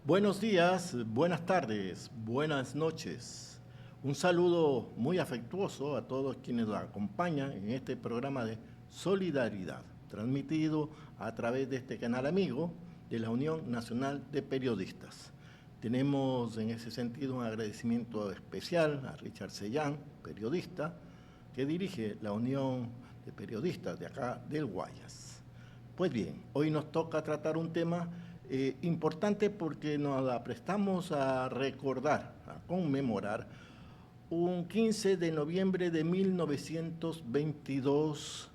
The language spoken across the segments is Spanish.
Buenos días, buenas tardes, buenas noches. Un saludo muy afectuoso a todos quienes nos acompañan en este programa de Solidaridad, transmitido a través de este canal amigo de la Unión Nacional de Periodistas. Tenemos en ese sentido un agradecimiento especial a Richard Sellán, periodista, que dirige la Unión de Periodistas de acá del Guayas. Pues bien, hoy nos toca tratar un tema importante porque nos aprestamos a recordar, a conmemorar un 15 de noviembre de 1922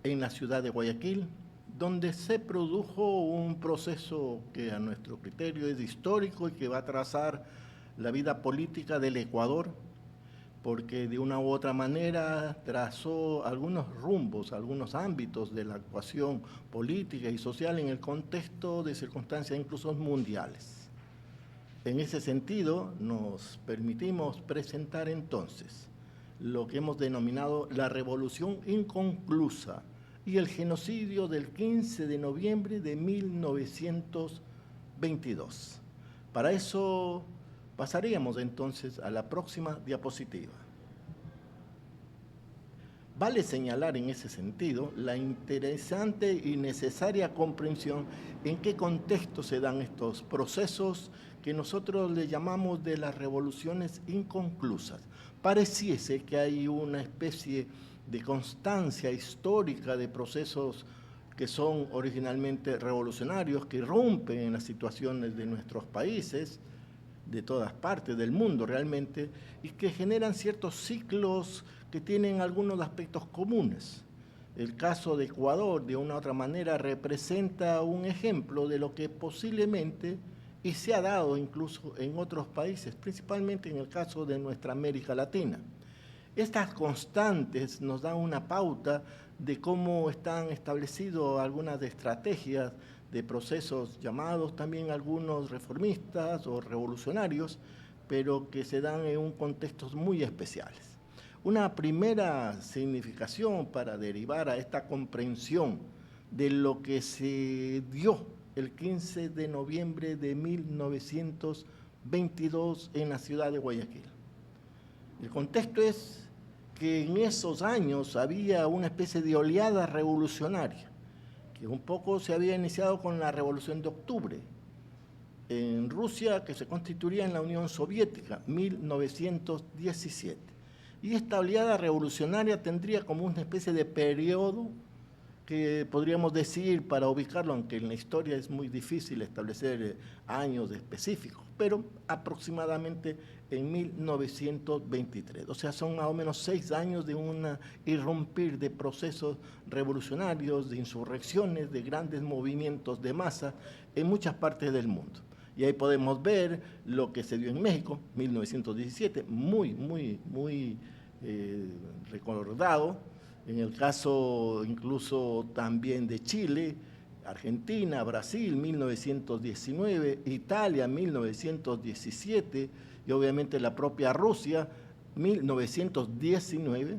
en la ciudad de Guayaquil, donde se produjo un proceso que a nuestro criterio es histórico y que va a trazar la vida política del Ecuador, porque de una u otra manera trazó algunos rumbos, algunos ámbitos de la actuación política y social en el contexto de circunstancias incluso mundiales. En ese sentido, nos permitimos presentar entonces lo que hemos denominado la Revolución Inconclusa y el genocidio del 15 de noviembre de 1922. Para eso pasaríamos entonces a la próxima diapositiva. Vale señalar en ese sentido la interesante y necesaria comprensión en qué contexto se dan estos procesos que nosotros le llamamos de las revoluciones inconclusas. Pareciese que hay una especie de constancia histórica de procesos que son originalmente revolucionarios, que irrumpen en las situaciones de nuestros países, de todas partes del mundo realmente, y que generan ciertos ciclos que tienen algunos aspectos comunes. El caso de Ecuador, de una u otra manera, representa un ejemplo de lo que posiblemente, y se ha dado incluso en otros países, principalmente en el caso de nuestra América Latina. Estas constantes nos dan una pauta de cómo están establecidas algunas estrategias de procesos llamados también algunos reformistas o revolucionarios, pero que se dan en un contextos muy especiales. Una primera significación para derivar a esta comprensión de lo que se dio el 15 de noviembre de 1922 en la ciudad de Guayaquil. El contexto es que en esos años había una especie de oleada revolucionaria, que un poco se había iniciado con la Revolución de Octubre, en Rusia, que se constituiría en la Unión Soviética, 1917. Y esta oleada revolucionaria tendría como una especie de periodo que podríamos decir, para ubicarlo, aunque en la historia es muy difícil establecer años específicos, pero aproximadamente en 1923. O sea, son más o menos 6 años de un irrumpir de procesos revolucionarios, de insurrecciones, de grandes movimientos de masa en muchas partes del mundo. Y ahí podemos ver lo que se dio en México, 1917, muy recordado. En el caso incluso también de Chile, Argentina, Brasil, 1919, Italia, 1917, y obviamente la propia Rusia, 1919,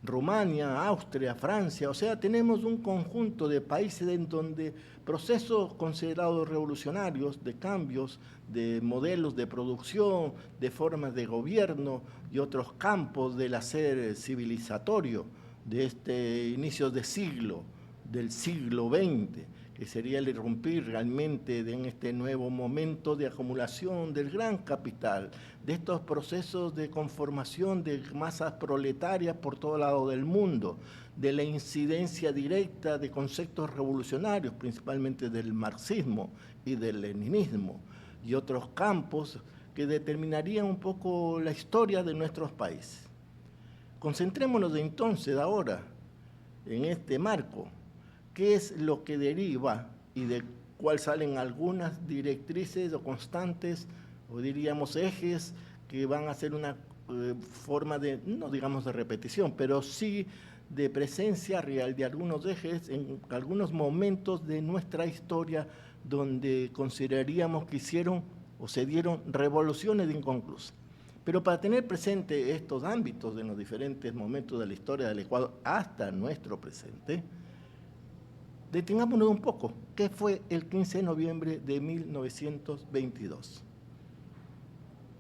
Rumania, Austria, Francia. O sea, tenemos un conjunto de países en donde procesos considerados revolucionarios, de cambios, de modelos de producción, de formas de gobierno y otros campos del hacer civilizatorio de este inicio de siglo, del siglo XX, que sería el irrumpir realmente en este nuevo momento de acumulación del gran capital, de estos procesos de conformación de masas proletarias por todo lado del mundo, de la incidencia directa de conceptos revolucionarios, principalmente del marxismo y del leninismo, y otros campos que determinarían un poco la historia de nuestros países. Concentrémonos entonces ahora en este marco. ¿Qué es lo que deriva y de cuál salen algunas directrices o constantes, o diríamos ejes, que van a ser una forma de, no digamos de repetición, pero sí de presencia real de algunos ejes en algunos momentos de nuestra historia donde consideraríamos que hicieron o se dieron revoluciones inconclusas? Pero para tener presente estos ámbitos en los diferentes momentos de la historia del Ecuador hasta nuestro presente, Detengámonos un poco. ¿Qué fue el 15 de noviembre de 1922?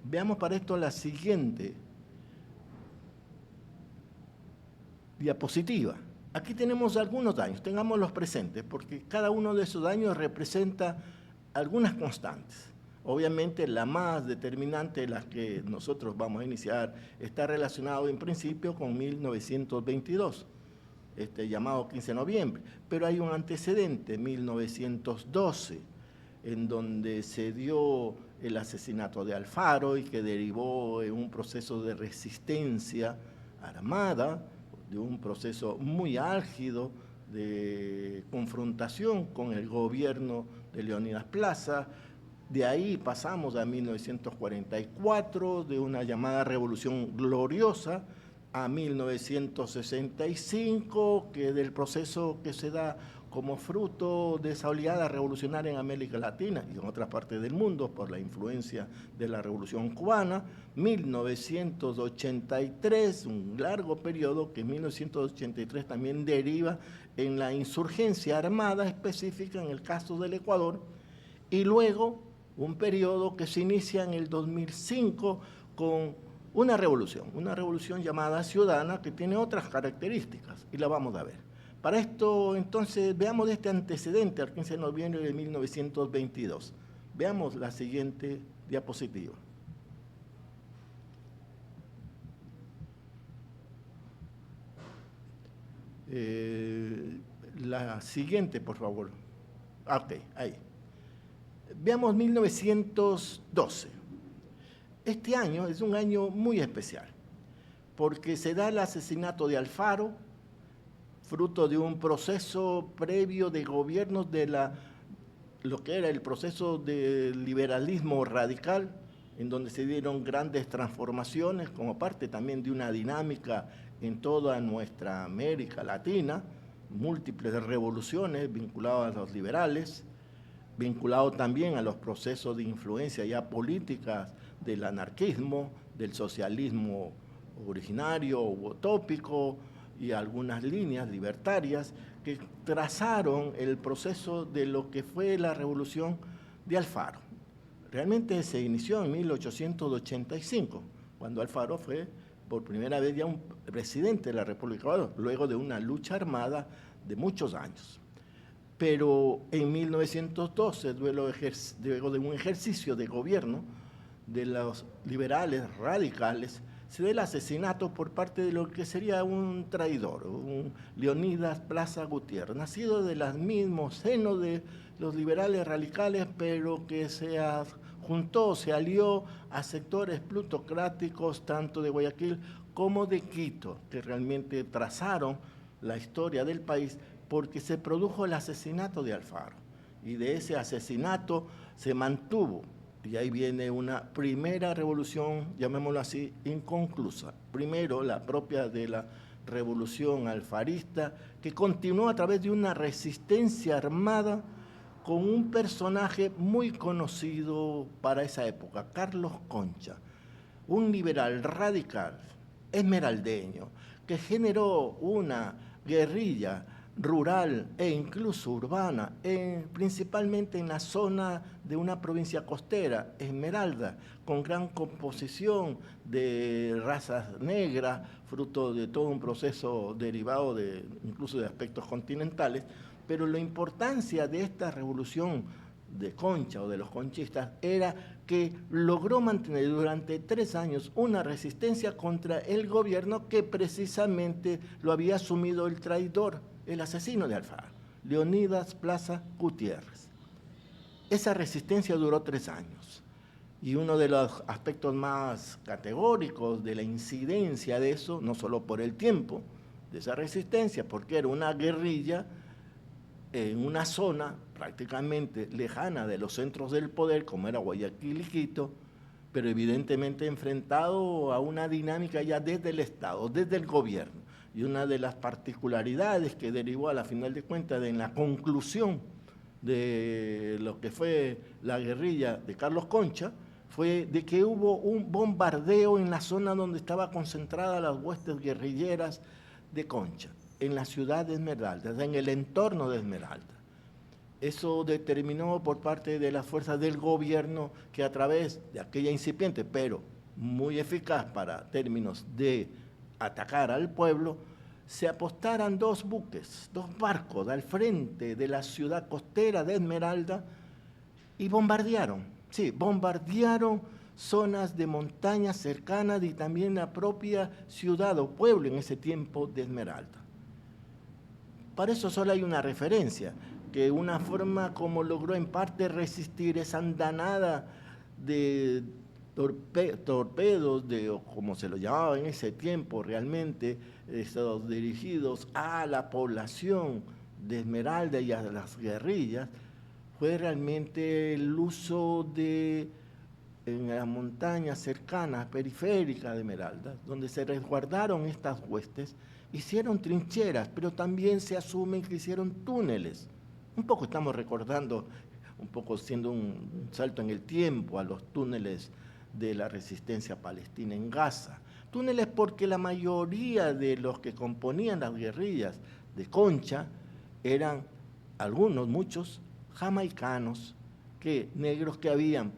Veamos para esto la siguiente diapositiva. Aquí tenemos algunos daños, tengámoslos presentes, porque cada uno de esos daños representa algunas constantes. Obviamente la más determinante de las que nosotros vamos a iniciar está relacionado en principio con 1922, llamado 15 de noviembre, pero hay un antecedente, 1912, en donde se dio el asesinato de Alfaro y que derivó en un proceso de resistencia armada, de un proceso muy álgido de confrontación con el gobierno de Leónidas Plaza. De ahí pasamos a 1944, de una llamada Revolución Gloriosa, a 1965, que del proceso que se da como fruto de esa oleada revolucionaria en América Latina y en otras partes del mundo por la influencia de la Revolución Cubana, 1983, un largo periodo que en 1983 también deriva en la insurgencia armada específica en el caso del Ecuador, y luego un periodo que se inicia en el 2005 con una revolución llamada ciudadana que tiene otras características y la vamos a ver. Para esto, entonces, veamos este antecedente al 15 de noviembre de 1922. Veamos la siguiente diapositiva. La siguiente, por favor. Ok, ahí. Veamos 1912. Este año es un año muy especial, porque se da el asesinato de Alfaro, fruto de un proceso previo de gobiernos de lo que era el proceso del liberalismo radical, en donde se dieron grandes transformaciones como parte también de una dinámica en toda nuestra América Latina, múltiples revoluciones vinculadas a los liberales, vinculado también a los procesos de influencia ya políticas del anarquismo, del socialismo originario o utópico y algunas líneas libertarias que trazaron el proceso de lo que fue la revolución de Alfaro. Realmente se inició en 1885, cuando Alfaro fue por primera vez ya un presidente de la República de Ecuador, luego de una lucha armada de muchos años. Pero en 1912, luego de un ejercicio de gobierno de los liberales radicales, se da el asesinato por parte de lo que sería un traidor, un Leónidas Plaza Gutiérrez, nacido de los mismos senos de los liberales radicales, pero que se juntó, se alió a sectores plutocráticos tanto de Guayaquil como de Quito, que realmente trazaron la historia del país, porque se produjo el asesinato de Alfaro, y de ese asesinato se mantuvo, y ahí viene una primera revolución, llamémoslo así, inconclusa. Primero, la propia de la revolución alfarista, que continuó a través de una resistencia armada con un personaje muy conocido para esa época, Carlos Concha, un liberal radical, esmeraldeño, que generó una guerrilla rural e incluso urbana, principalmente en la zona de una provincia costera, Esmeralda, con gran composición de razas negras, fruto de todo un proceso derivado incluso de aspectos continentales, pero la importancia de esta revolución de Concha o de los conchistas era que logró mantener durante 3 años una resistencia contra el gobierno que precisamente lo había asumido el traidor, el asesino de Alfaro, Leónidas Plaza Gutiérrez. Esa resistencia duró 3 años y uno de los aspectos más categóricos de la incidencia de eso, no solo por el tiempo de esa resistencia, porque era una guerrilla en una zona prácticamente lejana de los centros del poder, como era Guayaquil y Quito, pero evidentemente enfrentado a una dinámica ya desde el Estado, desde el gobierno. Y una de las particularidades que derivó a la final de cuentas en la conclusión de lo que fue la guerrilla de Carlos Concha fue de que hubo un bombardeo en la zona donde estaba concentrada las huestes guerrilleras de Concha. en la ciudad de Esmeralda, en el entorno de Esmeralda. Eso determinó por parte de las fuerzas del gobierno que a través de aquella incipiente, pero muy eficaz para términos de atacar al pueblo, se apostaran dos buques, dos barcos al frente de la ciudad costera de Esmeralda y bombardearon, sí, bombardearon zonas de montañas cercanas y también la propia ciudad o pueblo en ese tiempo de Esmeralda. Para eso solo hay una referencia, que una forma como logró en parte resistir esa andanada de torpedos, o como se lo llamaba en ese tiempo realmente, dirigidos a la población de Esmeralda y a las guerrillas, fue realmente el uso de, en las montañas cercanas, periféricas de Esmeralda, donde se resguardaron estas huestes, hicieron trincheras, pero también se asumen que hicieron túneles. Un poco estamos recordando, un poco siendo un salto en el tiempo a los túneles de la resistencia palestina en Gaza. Túneles porque la mayoría de los que componían las guerrillas de Concha eran algunos, muchos, jamaicanos, negros que habían,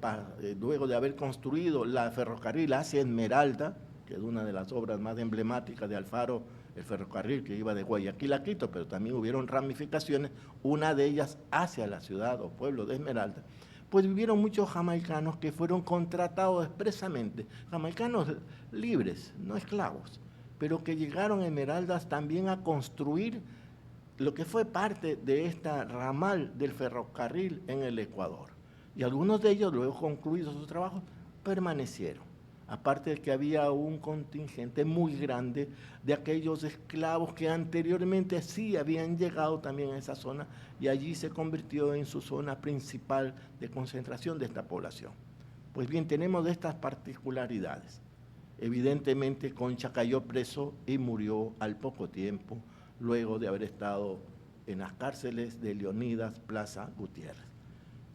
luego de haber construido la ferrocarril hacia Esmeralda, que es una de las obras más emblemáticas de Alfaro, el ferrocarril que iba de Guayaquil a Quito, pero también hubieron ramificaciones, una de ellas hacia la ciudad o pueblo de Esmeralda, pues vivieron muchos jamaicanos que fueron contratados expresamente, jamaicanos libres, no esclavos, pero que llegaron a Esmeraldas también a construir lo que fue parte de esta ramal del ferrocarril en el Ecuador. Y algunos de ellos, luego concluidos sus trabajos, permanecieron. Aparte de que había un contingente muy grande de aquellos esclavos que anteriormente sí habían llegado también a esa zona y allí se convirtió en su zona principal de concentración de esta población. Pues bien, tenemos estas particularidades. Evidentemente, Concha cayó preso y murió al poco tiempo, luego de haber estado en las cárceles de Leonidas Plaza Gutiérrez.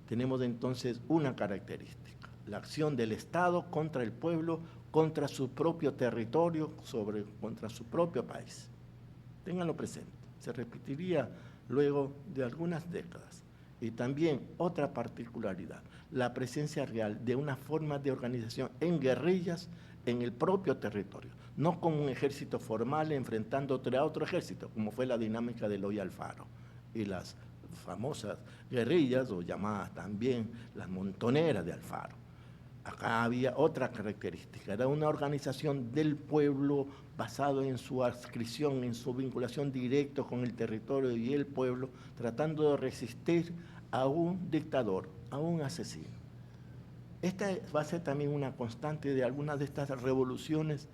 Tenemos entonces una característica: la acción del Estado contra el pueblo, contra su propio territorio, contra su propio país. Ténganlo presente, se repetiría luego de algunas décadas. Y también otra particularidad, la presencia real de una forma de organización en guerrillas en el propio territorio, no como un ejército formal enfrentando a otro ejército, como fue la dinámica de Eloy Alfaro y las famosas guerrillas, o llamadas también las montoneras de Alfaro. Acá había otra característica, era una organización del pueblo basado en su adscripción, en su vinculación directa con el territorio y el pueblo, tratando de resistir a un dictador, a un asesino. Esta va a ser también una constante de algunas de estas revoluciones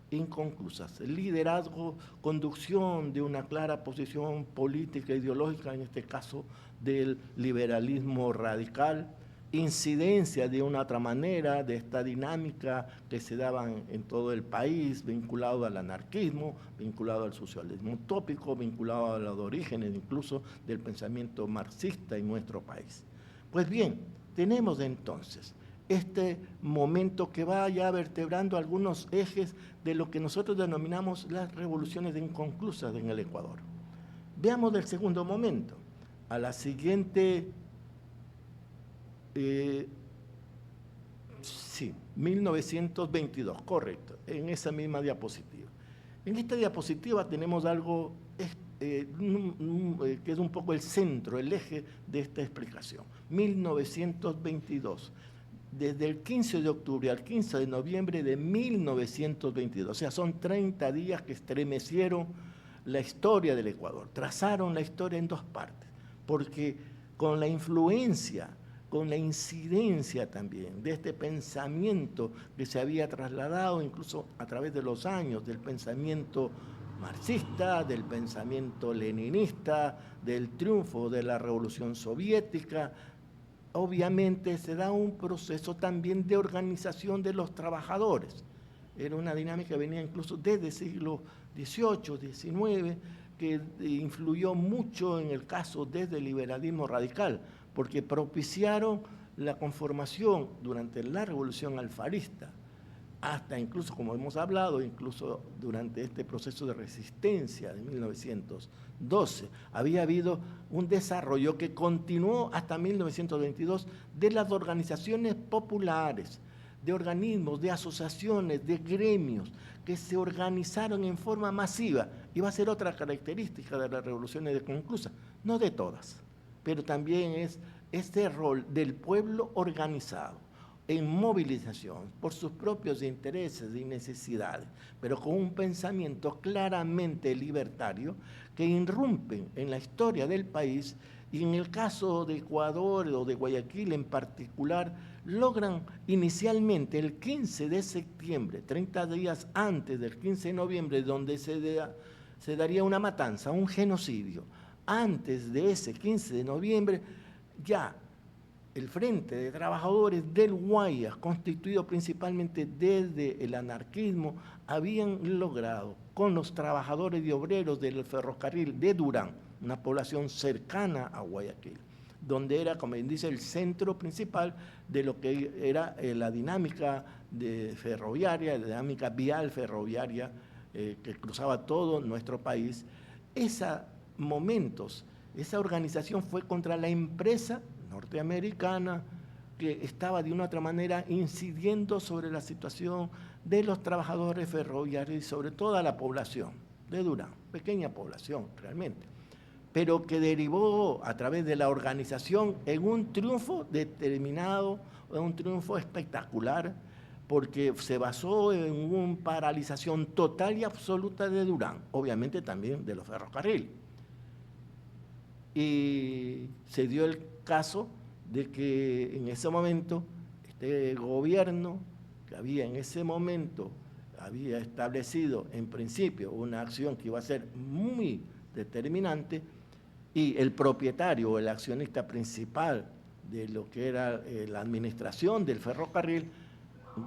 inconclusas. El liderazgo, conducción de una clara posición política, ideológica, en este caso del liberalismo radical, incidencia de una otra manera de esta dinámica que se daban en todo el país, vinculado al anarquismo, vinculado al socialismo utópico, vinculado a los orígenes incluso del pensamiento marxista en nuestro país. Pues bien, tenemos entonces este momento que va ya vertebrando algunos ejes de lo que nosotros denominamos las revoluciones inconclusas en el Ecuador. Veamos el segundo momento. A la siguiente, sí, 1922, correcto, en esa misma diapositiva. En esta diapositiva tenemos algo que es un poco el centro, el eje de esta explicación. 1922. Desde el 15 de octubre al 15 de noviembre de 1922, o sea, son 30 días que estremecieron la historia del Ecuador, trazaron la historia en dos partes, porque con la influencia, con la incidencia también de este pensamiento que se había trasladado incluso a través de los años, del pensamiento marxista, del pensamiento leninista, del triunfo de la Revolución Soviética, obviamente se da un proceso también de organización de los trabajadores. Era una dinámica que venía incluso desde el siglo XVIII, XIX, que influyó mucho en el caso desde el liberalismo radical, porque propiciaron la conformación durante la Revolución Alfarista hasta incluso, como hemos hablado, incluso durante este proceso de resistencia de 1912, había habido un desarrollo que continuó hasta 1922 de las organizaciones populares, de organismos, de asociaciones, de gremios, que se organizaron en forma masiva. Y va a ser otra característica de las revoluciones de conclusa, no de todas, pero también es este rol del pueblo organizado en movilización por sus propios intereses y necesidades, pero con un pensamiento claramente libertario que irrumpen en la historia del país y en el caso de Ecuador o de Guayaquil en particular, logran inicialmente el 15 de septiembre, 30 días antes del 15 de noviembre, donde se daría una matanza, un genocidio. Antes de ese 15 de noviembre, ya el Frente de Trabajadores del Guayas, constituido principalmente desde el anarquismo, habían logrado con los trabajadores y obreros del ferrocarril de Durán, una población cercana a Guayaquil, donde era, como dice, el centro principal de lo que era la dinámica ferroviaria, la dinámica vial ferroviaria que cruzaba todo nuestro país. Esa organización fue contra la empresa norteamericana que estaba de una u otra manera incidiendo sobre la situación de los trabajadores ferroviarios y sobre toda la población de Durán, pequeña población realmente, pero que derivó a través de la organización en un triunfo determinado, un triunfo espectacular, porque se basó en una paralización total y absoluta de Durán, obviamente también de los ferrocarriles. Y se dio el caso de que en ese momento este gobierno que había en ese momento había establecido en principio una acción que iba a ser muy determinante y el propietario o el accionista principal de lo que era la administración del ferrocarril,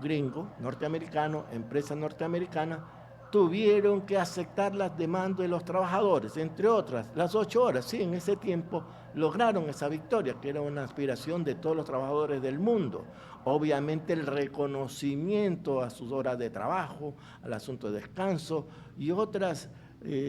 gringo, norteamericano, empresa norteamericana, tuvieron que aceptar las demandas de los trabajadores, entre otras, las 8 horas. Sí, en ese tiempo lograron esa victoria, que era una aspiración de todos los trabajadores del mundo. Obviamente el reconocimiento a sus horas de trabajo, al asunto de descanso y otras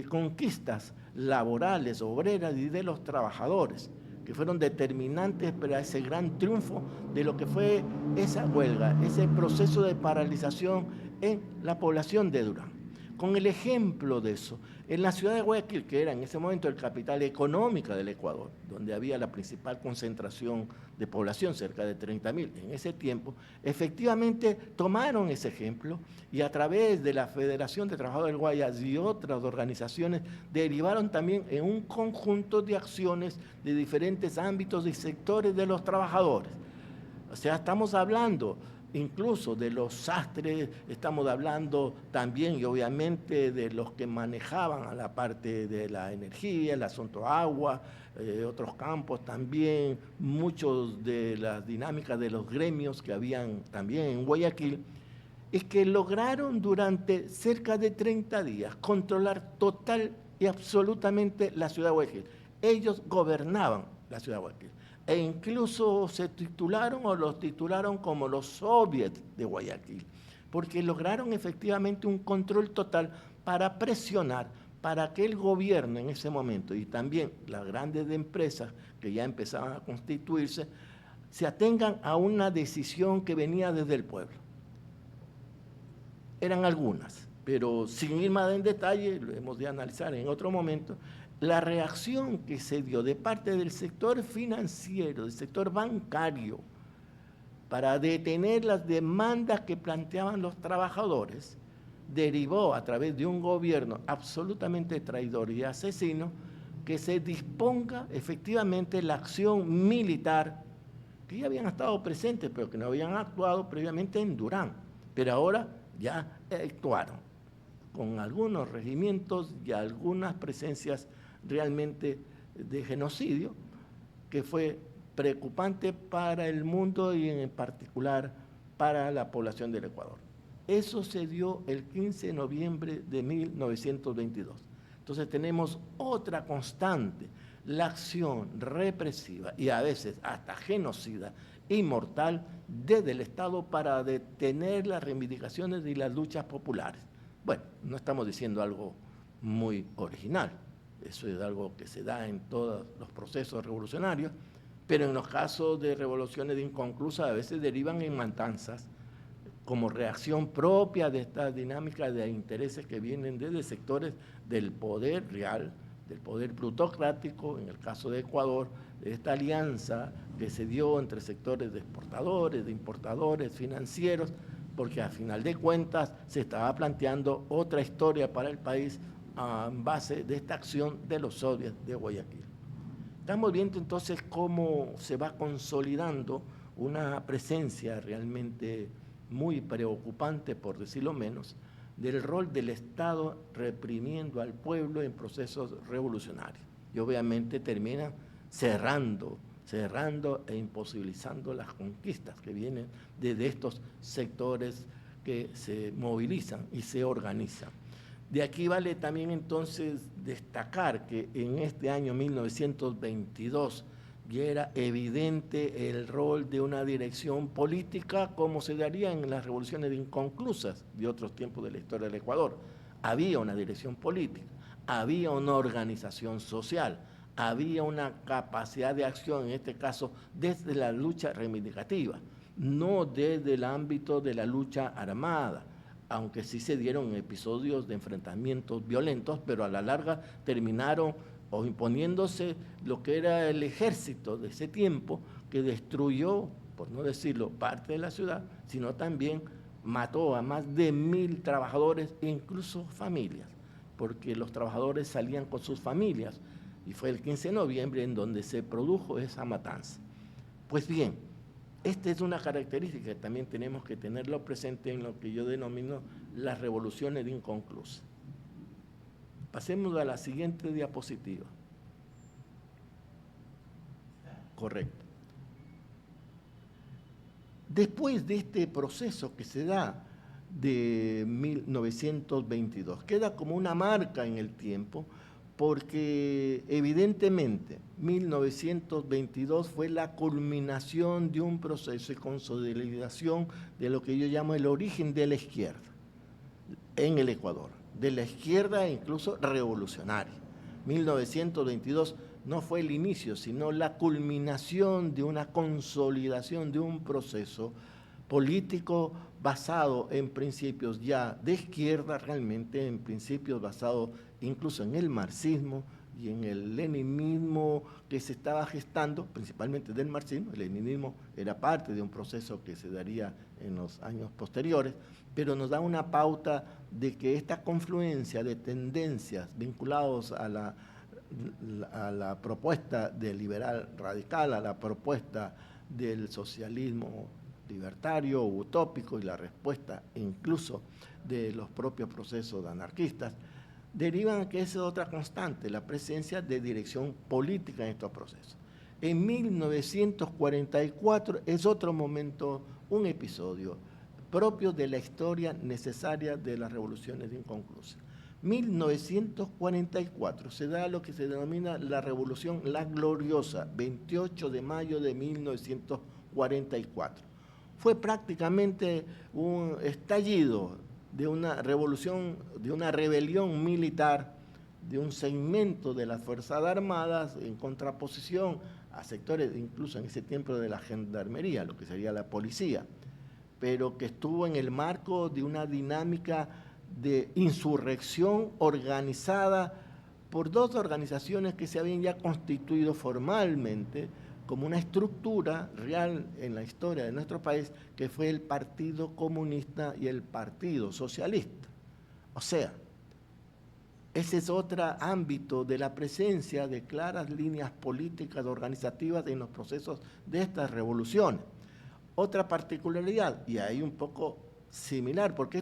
conquistas laborales, obreras y de los trabajadores, que fueron determinantes para ese gran triunfo de lo que fue esa huelga, ese proceso de paralización en la población de Durán. Con el ejemplo de eso, en la ciudad de Guayaquil, que era en ese momento el capital económica del Ecuador, donde había la principal concentración de población, cerca de 30.000 en ese tiempo, efectivamente tomaron ese ejemplo y a través de la Federación de Trabajadores del Guayas y otras organizaciones derivaron también en un conjunto de acciones de diferentes ámbitos y sectores de los trabajadores. O sea, estamos hablando incluso de los sastres, estamos hablando también y obviamente de los que manejaban a la parte de la energía, el asunto agua, otros campos también, muchos de las dinámicas de los gremios que habían también en Guayaquil, es que lograron durante cerca de 30 días controlar total y absolutamente la ciudad de Guayaquil. Ellos gobernaban la ciudad de Guayaquil. E incluso se titularon o los titularon como los soviets de Guayaquil, porque lograron efectivamente un control total para presionar para que el gobierno en ese momento y también las grandes empresas que ya empezaban a constituirse se atengan a una decisión que venía desde el pueblo. Eran algunas, pero sin ir más en detalle, lo hemos de analizar en otro momento. La reacción que se dio de parte del sector financiero, del sector bancario, para detener las demandas que planteaban los trabajadores, derivó a través de un gobierno absolutamente traidor y asesino que se disponga efectivamente la acción militar, que ya habían estado presentes, pero que no habían actuado previamente en Durán, pero ahora ya actuaron, con algunos regimientos y algunas presencias realmente de genocidio, que fue preocupante para el mundo y en particular para la población del Ecuador. Eso se dio el 15 de noviembre de 1922. Entonces tenemos otra constante, la acción represiva y a veces hasta genocida inmortal desde el Estado para detener las reivindicaciones y las luchas populares. Bueno, no estamos diciendo algo muy original, eso es algo que se da en todos los procesos revolucionarios, pero en los casos de revoluciones inconclusas a veces derivan en matanzas como reacción propia de esta dinámica de intereses que vienen desde sectores del poder real, del poder plutocrático, en el caso de Ecuador, de esta alianza que se dio entre sectores de exportadores, de importadores, financieros, porque a final de cuentas se estaba planteando otra historia para el país en base de esta acción de los soviets de Guayaquil. Estamos viendo entonces cómo se va consolidando una presencia realmente muy preocupante, por decirlo menos, del rol del Estado reprimiendo al pueblo en procesos revolucionarios. Y obviamente termina cerrando e imposibilizando las conquistas que vienen desde estos sectores que se movilizan y se organizan. De aquí vale también entonces destacar que en este año 1922 ya era evidente el rol de una dirección política como se daría en las revoluciones inconclusas de otros tiempos de la historia del Ecuador. Había una dirección política, había una organización social, había una capacidad de acción, en este caso desde la lucha reivindicativa, no desde el ámbito de la lucha armada, aunque sí se dieron episodios de enfrentamientos violentos, pero a la larga terminaron o imponiéndose lo que era el ejército de ese tiempo, que destruyó, por no decirlo, parte de la ciudad, sino también mató a más de 1.000 trabajadores e incluso familias, porque los trabajadores salían con sus familias, y fue el 15 de noviembre en donde se produjo esa matanza. Pues bien, esta es una característica que también tenemos que tenerlo presente en lo que yo denomino las revoluciones inconclusas. Pasemos a la siguiente diapositiva. Correcto. Después de este proceso que se da de 1922, queda como una marca en el tiempo, porque evidentemente 1922 fue la culminación de un proceso de consolidación de lo que yo llamo el origen de la izquierda en el Ecuador, de la izquierda incluso revolucionaria. 1922 no fue el inicio, sino la culminación de una consolidación de un proceso político basado en principios ya de izquierda, realmente en principios basados incluso en el marxismo y en el leninismo que se estaba gestando, principalmente del marxismo. El leninismo era parte de un proceso que se daría en los años posteriores, pero nos da una pauta de que esta confluencia de tendencias vinculados a la propuesta del liberal radical, a la propuesta del socialismo libertario, utópico, y la respuesta incluso de los propios procesos anarquistas, derivan a que esa es otra constante, la presencia de dirección política en estos procesos. En 1944 es otro momento, un episodio propio de la historia necesaria de las revoluciones inconclusas. 1944 se da lo que se denomina la Revolución La Gloriosa, 28 de mayo de 1944. Fue prácticamente un estallido de una revolución, de una rebelión militar, de un segmento de las Fuerzas Armadas en contraposición a sectores, incluso en ese tiempo de la gendarmería, lo que sería la policía, pero que estuvo en el marco de una dinámica de insurrección organizada por dos organizaciones que se habían ya constituido formalmente como una estructura real en la historia de nuestro país, que fue el Partido Comunista y el Partido Socialista. O sea, ese es otro ámbito de la presencia de claras líneas políticas organizativas en los procesos de estas revoluciones. Otra particularidad, y ahí un poco similar, porque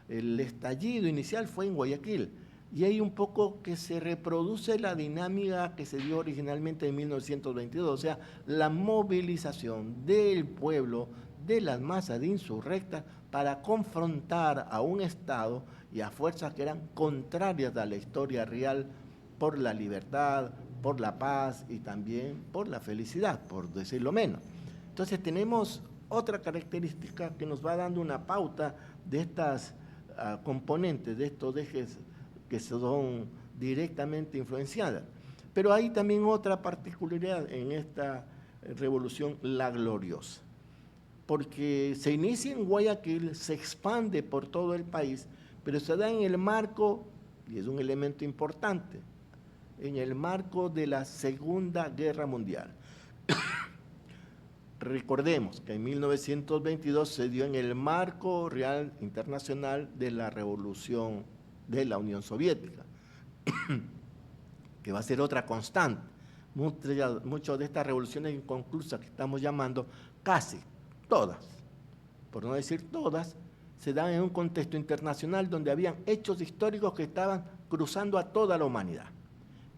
el estallido inicial fue en Guayaquil, y hay un poco que se reproduce la dinámica que se dio originalmente en 1922, o sea, la movilización del pueblo, de las masas de insurrectas, para confrontar a un Estado y a fuerzas que eran contrarias a la historia real por la libertad, por la paz y también por la felicidad, por decirlo menos. Entonces tenemos otra característica que nos va dando una pauta de estas componentes, de estos ejes que son directamente influenciadas. Pero hay también otra particularidad en esta revolución, la gloriosa, porque se inicia en Guayaquil, se expande por todo el país, pero se da en el marco, y es un elemento importante, en el marco de la Segunda Guerra Mundial. Recordemos que en 1922 se dio en el marco real internacional de la revolución de la Unión Soviética, que va a ser otra constante. Muchas de estas revoluciones inconclusas que estamos llamando, casi todas, por no decir todas, se dan en un contexto internacional donde habían hechos históricos que estaban cruzando a toda la humanidad.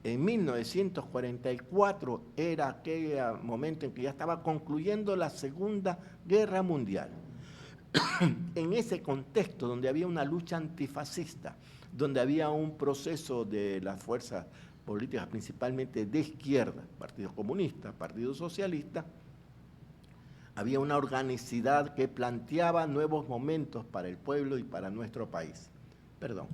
En 1944 era aquel momento en que ya estaba concluyendo la Segunda Guerra Mundial. En ese contexto donde había una lucha antifascista, donde había un proceso de las fuerzas políticas principalmente de izquierda, Partido Comunista, Partido Socialista, había una organicidad que planteaba nuevos momentos para el pueblo y para nuestro país. Perdón.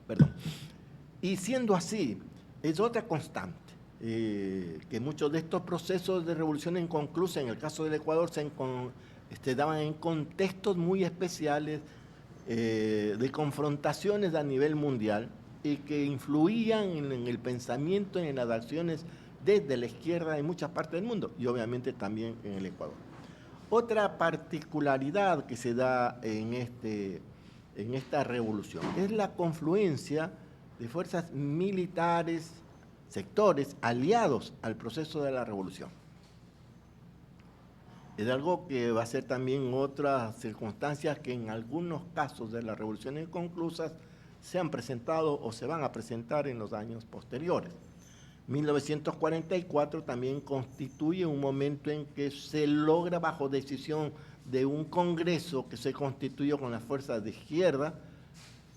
Perdón. Y siendo así, es otra constante, que muchos de estos procesos de revolución inconclusa, en el caso del Ecuador, se daban en contextos muy especiales de confrontaciones a nivel mundial y que influían en el pensamiento, en las acciones desde la izquierda en muchas partes del mundo y obviamente también en el Ecuador. Otra particularidad que se da en esta revolución es la confluencia de fuerzas militares, sectores aliados al proceso de la revolución. Es algo que va a ser también otras circunstancias que en algunos casos de las revoluciones inconclusas se han presentado o se van a presentar en los años posteriores. 1944 también constituye un momento en que se logra, bajo decisión de un congreso que se constituyó con las fuerzas de izquierda,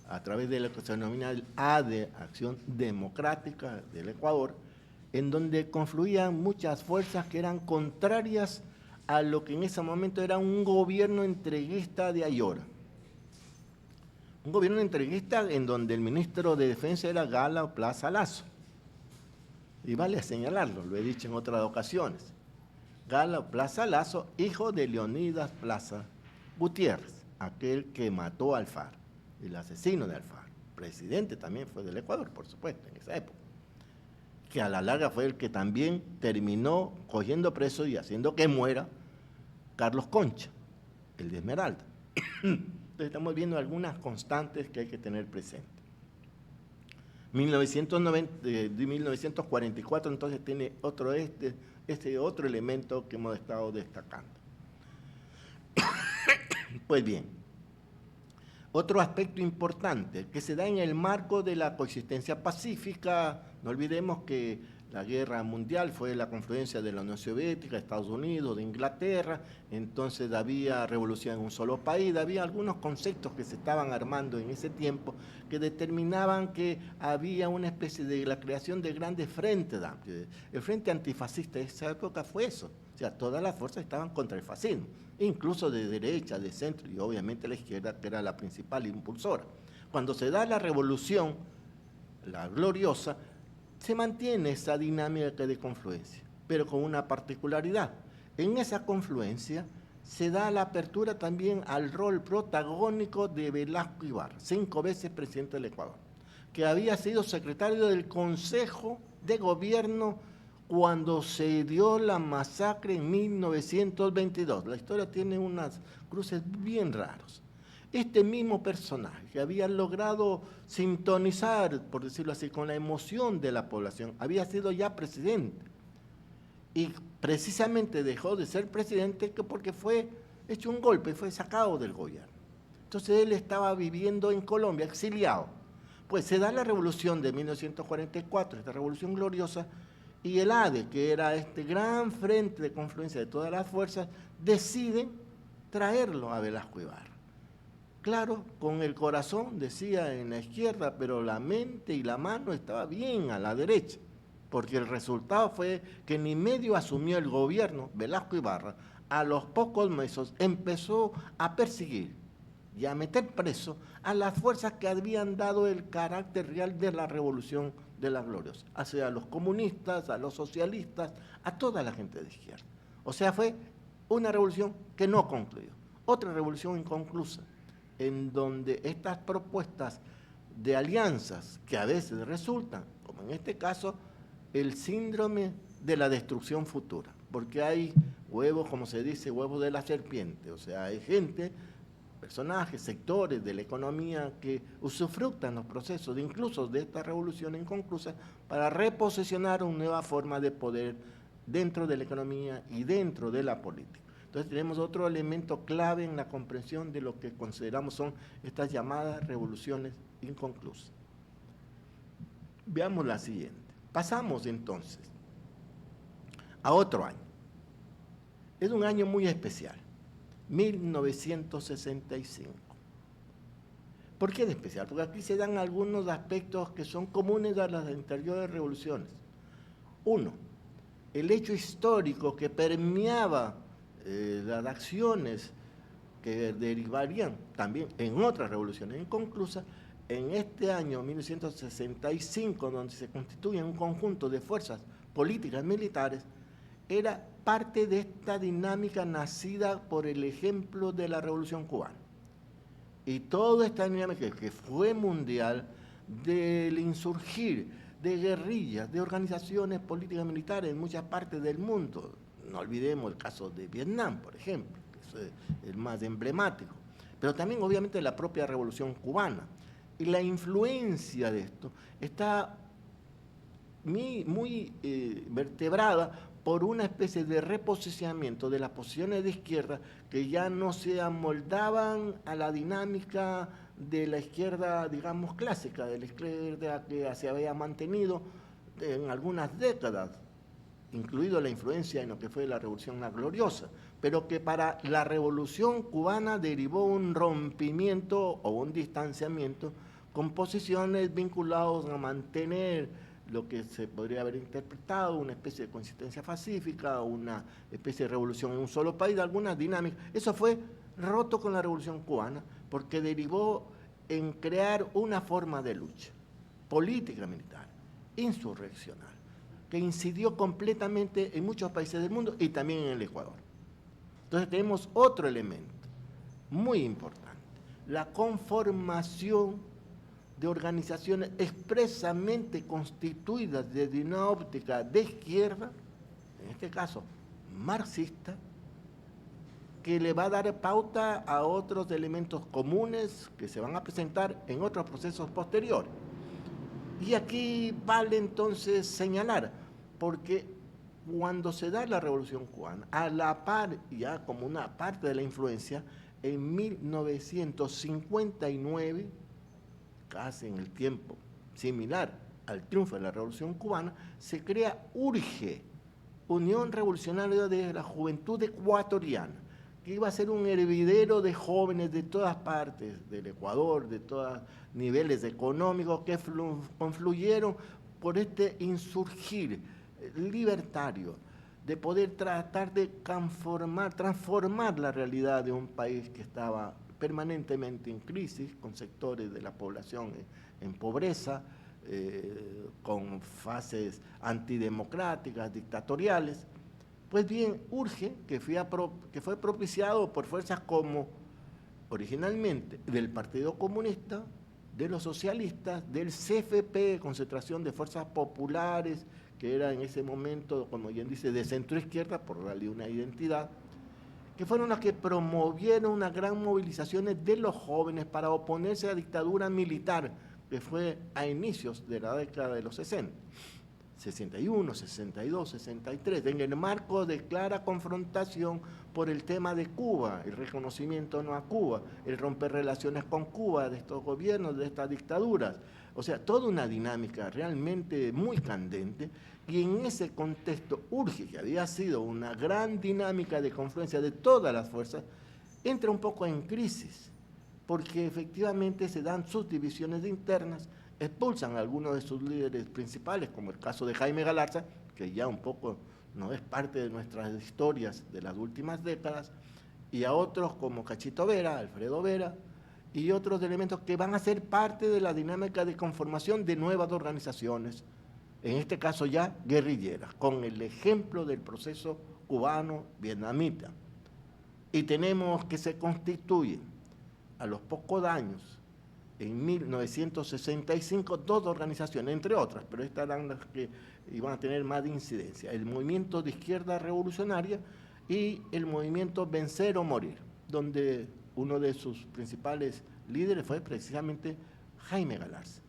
a través de lo que se denomina el ADE, Acción Democrática del Ecuador, en donde confluían muchas fuerzas que eran contrarias a lo que en ese momento era un gobierno entreguista de Ayora. Un gobierno entreguista en donde el ministro de Defensa era Gala Plaza Lazo. Y vale señalarlo, lo he dicho en otras ocasiones. Gala Plaza Lazo, hijo de Leonidas Plaza Gutiérrez, aquel que mató a Alfaro, el asesino de Alfaro. Presidente también fue del Ecuador, por supuesto, en esa época. Que a la larga fue el que también terminó cogiendo preso y haciendo que muera Carlos Concha, el de Esmeralda. Entonces estamos viendo algunas constantes que hay que tener presentes. 1944 entonces tiene otro otro elemento que hemos estado destacando. Pues bien, otro aspecto importante que se da en el marco de la coexistencia pacífica, no olvidemos que la guerra mundial fue la confluencia de la Unión Soviética, Estados Unidos, de Inglaterra, entonces había revolución en un solo país, había algunos conceptos que se estaban armando en ese tiempo que determinaban que había una especie de la creación de grandes frentes amplios. El frente antifascista de esa época fue eso, o sea, todas las fuerzas estaban contra el fascismo, incluso de derecha, de centro y obviamente la izquierda, que era la principal impulsora. Cuando se da la revolución, la gloriosa, se mantiene esa dinámica de confluencia, pero con una particularidad. En esa confluencia se da la apertura también al rol protagónico de Velasco Ibarra, 5 veces presidente del Ecuador, que había sido secretario del Consejo de Gobierno cuando se dio la masacre en 1922. La historia tiene unas cruces bien raros. Este mismo personaje que había logrado sintonizar, por decirlo así, con la emoción de la población, había sido ya presidente. Y precisamente dejó de ser presidente porque fue hecho un golpe, fue sacado del gobierno. Entonces él estaba viviendo en Colombia, exiliado. Pues se da la revolución de 1944, esta revolución gloriosa, y el ADE, que era este gran frente de confluencia de todas las fuerzas, decide traerlo a Velasco Ibarra. Claro, con el corazón, decía, en la izquierda, pero la mente y la mano estaba bien a la derecha, porque el resultado fue que ni medio asumió el gobierno, Velasco Ibarra, a los pocos meses empezó a perseguir y a meter preso a las fuerzas que habían dado el carácter real de la revolución de la gloriosa, a los comunistas, a los socialistas, a toda la gente de izquierda. O sea, fue una revolución que no concluyó, otra revolución inconclusa, en donde estas propuestas de alianzas que a veces resultan, como en este caso, el síndrome de la destrucción futura, porque hay huevos, como se dice, huevos de la serpiente, o sea, hay gente, personajes, sectores de la economía que usufructan los procesos, incluso de esta revolución inconclusa, para reposicionar una nueva forma de poder dentro de la economía y dentro de la política. Entonces tenemos otro elemento clave en la comprensión de lo que consideramos son estas llamadas revoluciones inconclusas. Veamos la siguiente. Pasamos entonces a otro año. Es un año muy especial, 1965. ¿Por qué es especial? Porque aquí se dan algunos aspectos que son comunes a las anteriores revoluciones. Uno, el hecho histórico que permeaba las acciones que derivarían también en otras revoluciones inconclusas, en este año 1965, donde se constituye un conjunto de fuerzas políticas militares, era parte de esta dinámica nacida por el ejemplo de la Revolución Cubana. Y toda esta dinámica que fue mundial del insurgir de guerrillas, de organizaciones políticas militares en muchas partes del mundo. No olvidemos el caso de Vietnam, por ejemplo, que es el más emblemático, pero también obviamente la propia Revolución Cubana. Y la influencia de esto está muy vertebrada por una especie de reposicionamiento de las posiciones de izquierda que ya no se amoldaban a la dinámica de la izquierda, digamos, clásica, de la izquierda que se había mantenido en algunas décadas, incluido la influencia en lo que fue la Revolución Gloriosa, pero que para la Revolución Cubana derivó un rompimiento o un distanciamiento con posiciones vinculadas a mantener lo que se podría haber interpretado, una especie de consistencia pacífica, una especie de revolución en un solo país, de algunas dinámicas. Eso fue roto con la Revolución Cubana porque derivó en crear una forma de lucha política militar, insurreccional, que incidió completamente en muchos países del mundo y también en el Ecuador. Entonces tenemos otro elemento muy importante, la conformación de organizaciones expresamente constituidas desde una óptica de izquierda, en este caso marxista, que le va a dar pauta a otros elementos comunes que se van a presentar en otros procesos posteriores. Y aquí vale entonces señalar, porque cuando se da la Revolución Cubana, a la par, ya como una parte de la influencia, en 1959, casi en el tiempo similar al triunfo de la Revolución Cubana, se crea URGE, Unión Revolucionaria de la Juventud Ecuatoriana, que iba a ser un hervidero de jóvenes de todas partes del Ecuador, de todos niveles económicos, que confluyeron por este insurgir libertario, de poder tratar de transformar la realidad de un país que estaba permanentemente en crisis, con sectores de la población en pobreza, con fases antidemocráticas, dictatoriales. Pues bien, URGE, que fue propiciado por fuerzas como, originalmente, del Partido Comunista, de los socialistas, del CFP, Concentración de Fuerzas Populares, que era en ese momento, como bien dice, de centro izquierda, por darle una identidad, que fueron las que promovieron unas gran movilizaciones de los jóvenes para oponerse a la dictadura militar, que fue a inicios de la década de los 60. 61, 62, 63, en el marco de clara confrontación por el tema de Cuba, el reconocimiento no a Cuba, el romper relaciones con Cuba, de estos gobiernos, de estas dictaduras. O sea, toda una dinámica realmente muy candente, y en ese contexto URGE, que había sido una gran dinámica de confluencia de todas las fuerzas, entra un poco en crisis. porque efectivamente se dan sus divisiones internas, expulsan a algunos de sus líderes principales, como el caso de Jaime Galarza, que ya un poco no es parte de nuestras historias de las últimas décadas, y a otros como Cachito Vera, Alfredo Vera, y otros elementos que van a ser parte de la dinámica de conformación de nuevas organizaciones, en este caso ya guerrilleras, con el ejemplo del proceso cubano-vietnamita. Y tenemos que se constituyen a los pocos años, en 1965, dos organizaciones, entre otras, pero estas eran las que iban a tener más incidencia: el Movimiento de Izquierda Revolucionaria y el Movimiento Vencer o Morir, donde uno de sus principales líderes fue precisamente Jaime Galarza.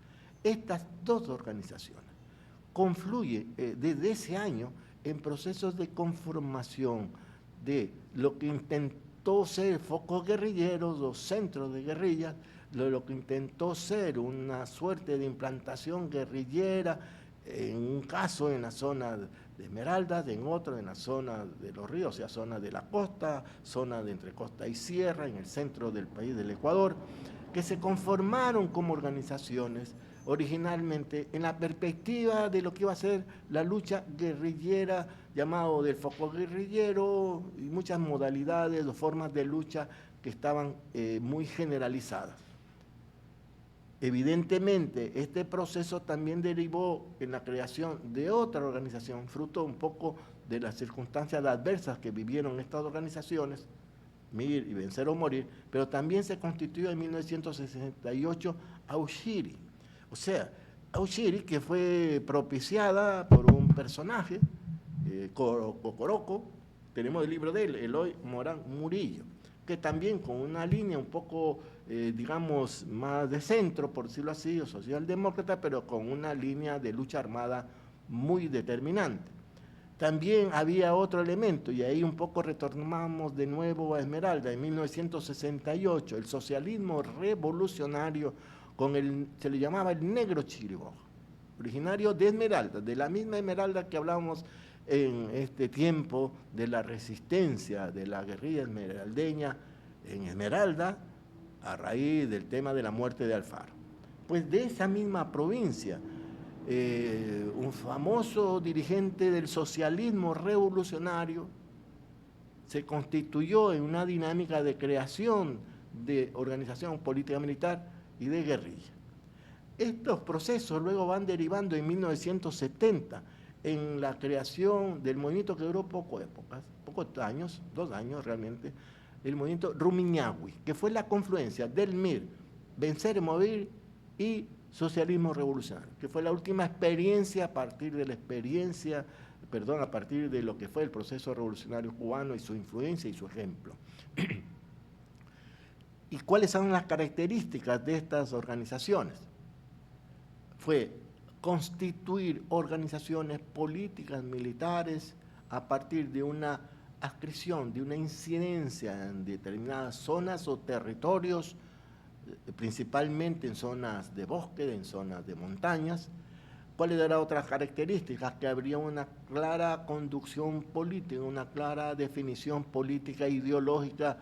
Estas dos organizaciones confluyen desde ese año en procesos de conformación de lo que intentó ser focos guerrilleros o centros de guerrillas, lo que intentó ser una suerte de implantación guerrillera, en un caso en la zona de Esmeraldas, en otro en la zona de los ríos, o sea, zona de la costa, zona de entre costa y sierra, en el centro del país del Ecuador, que se conformaron como organizaciones originalmente en la perspectiva de lo que iba a ser la lucha guerrillera, llamado del foco guerrillero, y muchas modalidades o formas de lucha que estaban muy generalizadas. Evidentemente, este proceso también derivó en la creación de otra organización, fruto un poco de las circunstancias adversas que vivieron estas organizaciones, MIR y Vencer o Morir, pero también se constituyó en 1968 Aushiri. O sea, Aushiri, que fue propiciada por un personaje, Cocoroco, tenemos el libro de él, Eloy Morán Murillo, que también con una línea un poco, digamos, más de centro, por decirlo así, o socialdemócrata, pero con una línea de lucha armada muy determinante. También había otro elemento, y ahí un poco retornamos de nuevo a Esmeralda, en 1968, el socialismo revolucionario, se le llamaba el negro Chiriboga, originario de Esmeralda, de la misma Esmeralda que hablábamos en este tiempo de la resistencia de la guerrilla esmeraldeña en Esmeralda, a raíz del tema de la muerte de Alfaro. Pues de esa misma provincia, un famoso dirigente del socialismo revolucionario se constituyó en una dinámica de creación de organización política militar y de guerrilla. Estos procesos luego van derivando en 1970 en la creación del movimiento que duró pocos años, 2 años realmente, el movimiento Rumiñahui, que fue la confluencia del MIR, Vencer y Morir, y socialismo revolucionario, que fue la última experiencia a partir de lo que fue el proceso revolucionario cubano y su influencia y su ejemplo. ¿Y cuáles son las características de estas organizaciones? Fue constituir organizaciones políticas, militares, a partir de una adscripción, de una incidencia en determinadas zonas o territorios, principalmente en zonas de bosque, en zonas de montañas. ¿Cuáles eran otras características? Que habría una clara conducción política, una clara definición política ideológica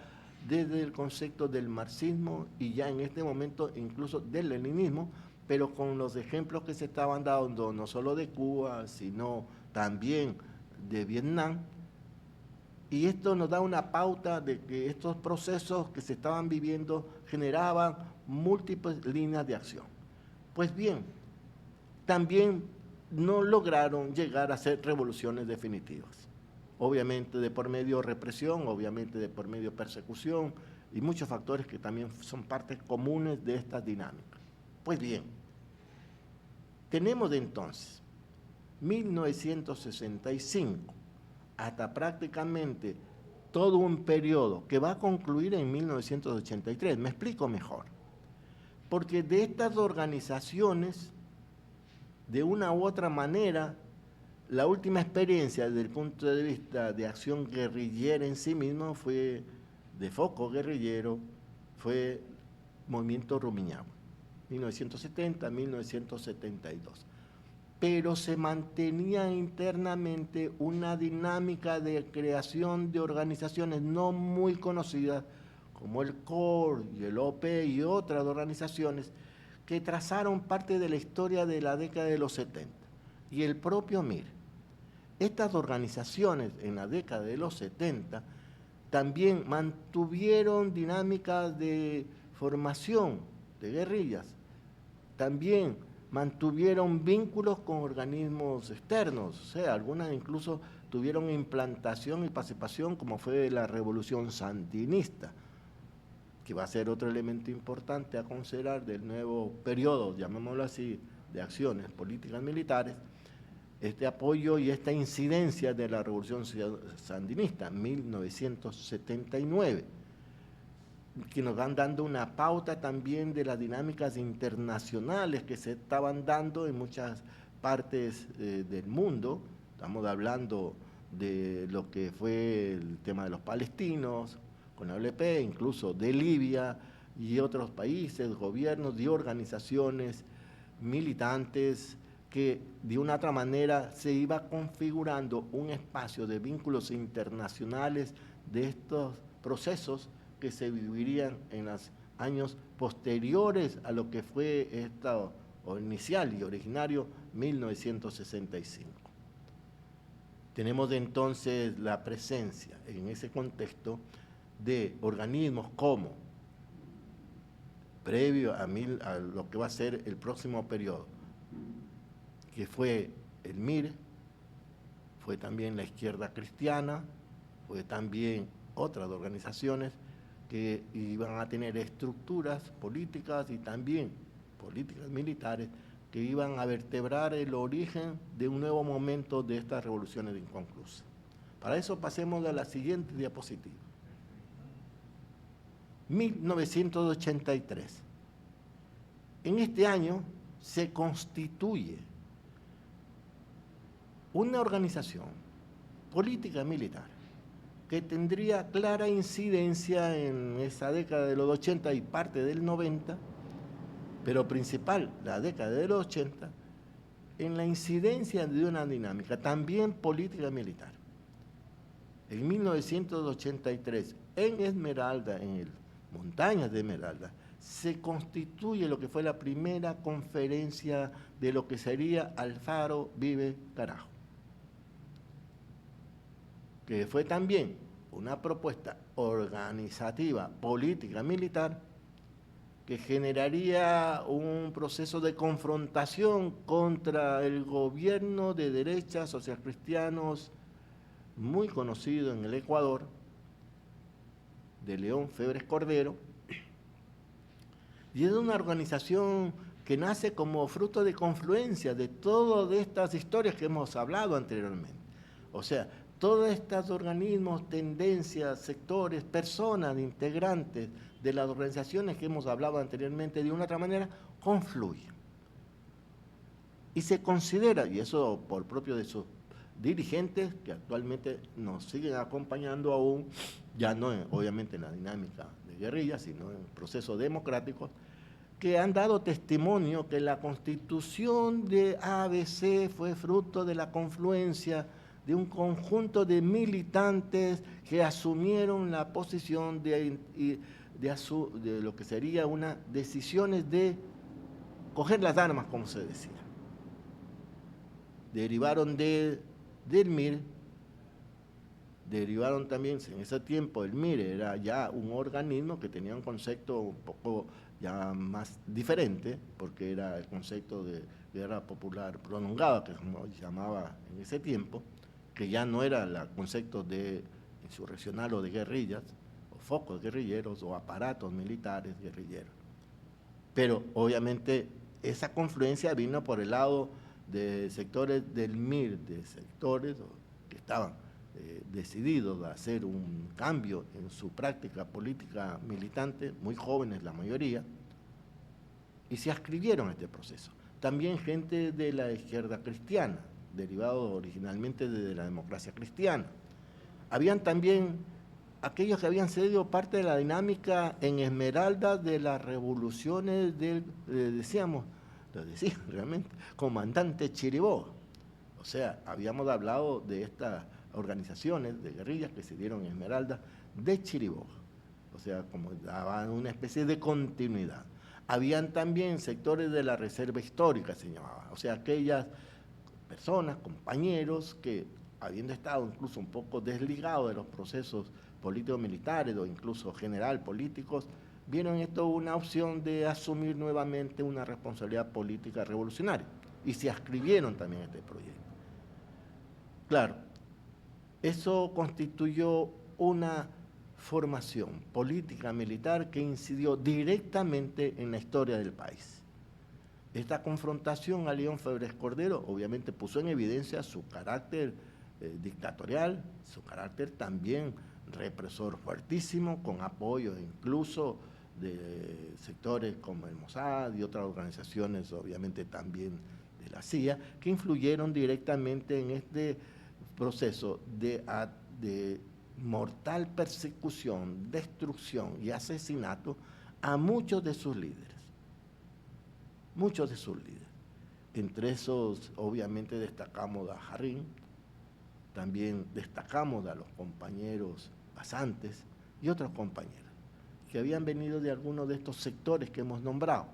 desde el concepto del marxismo y ya en este momento incluso del leninismo, pero con los ejemplos que se estaban dando no solo de Cuba, sino también de Vietnam. Y esto nos da una pauta de que estos procesos que se estaban viviendo generaban múltiples líneas de acción. Pues bien, también no lograron llegar a ser revoluciones definitivas. Obviamente de por medio represión, obviamente de por medio persecución y muchos factores que también son partes comunes de estas dinámicas. Pues bien, tenemos de entonces 1965 hasta prácticamente todo un periodo que va a concluir en 1983. Me explico mejor. Porque de estas organizaciones, de una u otra manera, la última experiencia desde el punto de vista de acción guerrillera en sí mismo fue de foco guerrillero, fue Movimiento Rumiñahui, 1970-1972. Pero se mantenía internamente una dinámica de creación de organizaciones no muy conocidas, como el COR y el OP y otras organizaciones que trazaron parte de la historia de la década de los 70, y el propio MIR. Estas organizaciones en la década de los 70 también mantuvieron dinámicas de formación de guerrillas, también mantuvieron vínculos con organismos externos, o sea, algunas incluso tuvieron implantación y participación, como fue la Revolución Sandinista, que va a ser otro elemento importante a considerar del nuevo periodo, llamémoslo así, de acciones políticas militares, este apoyo y esta incidencia de la Revolución Sandinista, 1979, que nos van dando una pauta también de las dinámicas internacionales que se estaban dando en muchas partes del mundo. Estamos hablando de lo que fue el tema de los palestinos, con la OLP, incluso de Libia y otros países, gobiernos y organizaciones militantes que de una otra manera se iba configurando un espacio de vínculos internacionales de estos procesos que se vivirían en los años posteriores a lo que fue esto inicial y originario 1965. Tenemos entonces la presencia en ese contexto de organismos como, previo a lo que va a ser el próximo periodo, que fue el MIR, fue también la Izquierda Cristiana, fue también otras organizaciones que iban a tener estructuras políticas y también políticas militares que iban a vertebrar el origen de un nuevo momento de estas revoluciones inconclusas. Para eso pasemos a la siguiente diapositiva. 1983. En este año se constituye una organización política militar que tendría clara incidencia en esa década de los 80 y parte del 90, pero principal, la década de los 80, en la incidencia de una dinámica también política militar. En 1983, en Esmeralda, en el Montañas de Esmeralda, se constituye lo que fue la primera conferencia de lo que sería Alfaro Vive Carajo, que fue también una propuesta organizativa, política, militar, que generaría un proceso de confrontación contra el gobierno de derecha, socialcristianos, muy conocido en el Ecuador, de León Febres Cordero, y es una organización que nace como fruto de confluencia de todas estas historias que hemos hablado anteriormente. O sea, todos estos organismos, tendencias, sectores, personas, integrantes de las organizaciones que hemos hablado anteriormente, de una otra manera, confluyen. Y se considera, y eso por propio de sus dirigentes, que actualmente nos siguen acompañando aún, ya no obviamente en la dinámica de guerrilla, sino en procesos democráticos, que han dado testimonio que la constitución de ABC fue fruto de la confluencia de un conjunto de militantes que asumieron la posición de lo que sería unas decisiones de coger las armas, como se decía. Derivaron del MIR, derivaron también, en ese tiempo el MIR era ya un organismo que tenía un concepto un poco ya más diferente, porque era el concepto de guerra popular prolongada, que como llamaba en ese tiempo, que ya no era el concepto de insurreccional o de guerrillas, o focos guerrilleros, o aparatos militares guerrilleros. Pero obviamente esa confluencia vino por el lado de sectores del MIR, de sectores que estaban decididos a hacer un cambio en su práctica política militante, muy jóvenes la mayoría, y se adscribieron a este proceso. También gente de la izquierda cristiana, derivado originalmente de la democracia cristiana. Habían también aquellos que habían sido parte de la dinámica en Esmeralda de las revoluciones del, decían realmente, comandante Chiriboga. O sea, habíamos hablado de estas organizaciones de guerrillas que se dieron en Esmeralda de Chiriboga. O sea, como daban una especie de continuidad. Habían también sectores de la reserva histórica, se llamaba, o sea, aquellas personas, compañeros que, habiendo estado incluso un poco desligados de los procesos político-militares o incluso general políticos, vieron esto una opción de asumir nuevamente una responsabilidad política revolucionaria y se adscribieron también a este proyecto. Claro, eso constituyó una formación política militar que incidió directamente en la historia del país. Esta confrontación a León Febres Cordero obviamente puso en evidencia su carácter dictatorial, su carácter también represor fuertísimo, con apoyo incluso de sectores como el Mossad y otras organizaciones obviamente también de la CIA, que influyeron directamente en este proceso de mortal persecución, destrucción y asesinato a muchos de sus líderes. Muchos de sus líderes. Entre esos, obviamente, destacamos a Jarrín, también destacamos a los compañeros pasantes y otros compañeros que habían venido de algunos de estos sectores que hemos nombrado,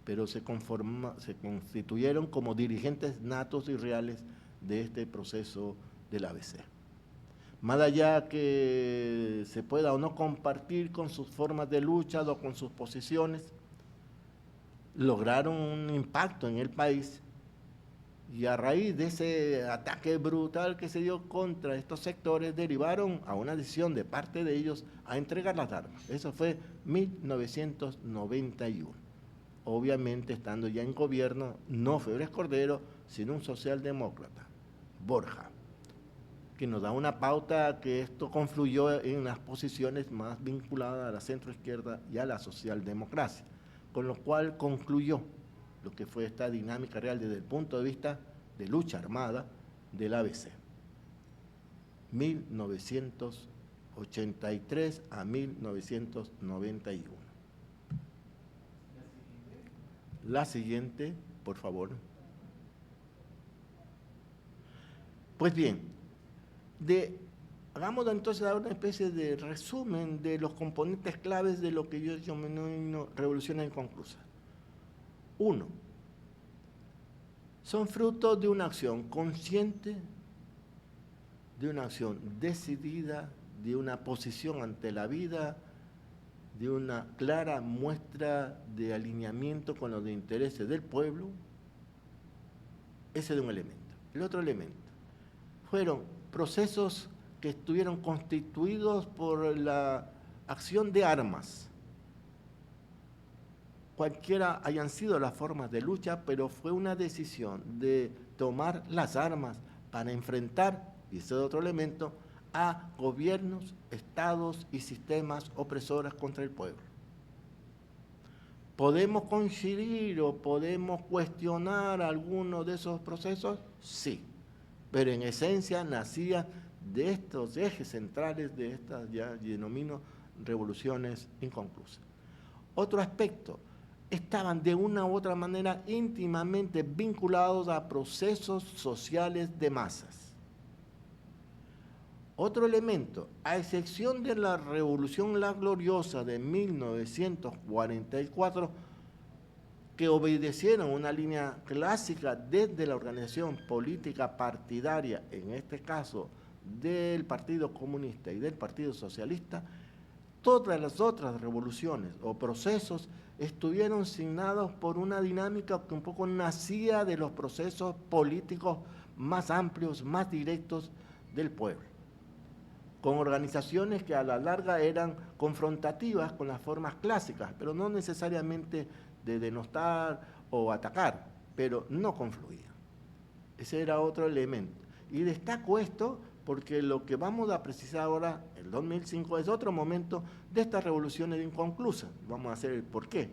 pero se constituyeron como dirigentes natos y reales de este proceso del ABC. Más allá que se pueda o no compartir con sus formas de lucha o con sus posiciones, lograron un impacto en el país y a raíz de ese ataque brutal que se dio contra estos sectores derivaron a una decisión de parte de ellos a entregar las armas. Eso fue 1991. Obviamente estando ya en gobierno, no Febres Cordero, sino un socialdemócrata, Borja, que nos da una pauta que esto confluyó en las posiciones más vinculadas a la centroizquierda y a la socialdemocracia, con lo cual concluyó lo que fue esta dinámica real desde el punto de vista de lucha armada del ABC. 1983 a 1991. La siguiente, por favor. Pues bien, hagamos entonces ahora una especie de resumen de los componentes claves de lo que yo denomino revoluciones inconclusas. 1. Son fruto de una acción consciente, de una acción decidida, de una posición ante la vida, de una clara muestra de alineamiento con los intereses del pueblo. Ese es un elemento. El otro elemento fueron procesos que estuvieron constituidos por la acción de armas. Cualquiera hayan sido las formas de lucha, pero fue una decisión de tomar las armas para enfrentar, y ese es otro elemento, a gobiernos, estados y sistemas opresores contra el pueblo. ¿Podemos coincidir o podemos cuestionar alguno de esos procesos? Sí, pero en esencia nacía de estos ejes centrales de estas, ya denomino, revoluciones inconclusas. Otro aspecto, estaban de una u otra manera íntimamente vinculados a procesos sociales de masas. Otro elemento, a excepción de la Revolución La Gloriosa de 1944, que obedecieron una línea clásica desde la organización política partidaria, en este caso del Partido Comunista y del Partido Socialista, todas las otras revoluciones o procesos estuvieron signados por una dinámica que un poco nacía de los procesos políticos más amplios, más directos del pueblo, con organizaciones que a la larga eran confrontativas con las formas clásicas, pero no necesariamente de denostar o atacar, pero no confluían. Ese era otro elemento. Y destaco esto porque lo que vamos a precisar ahora, el 2005, es otro momento de estas revoluciones inconclusas. Vamos a hacer el porqué.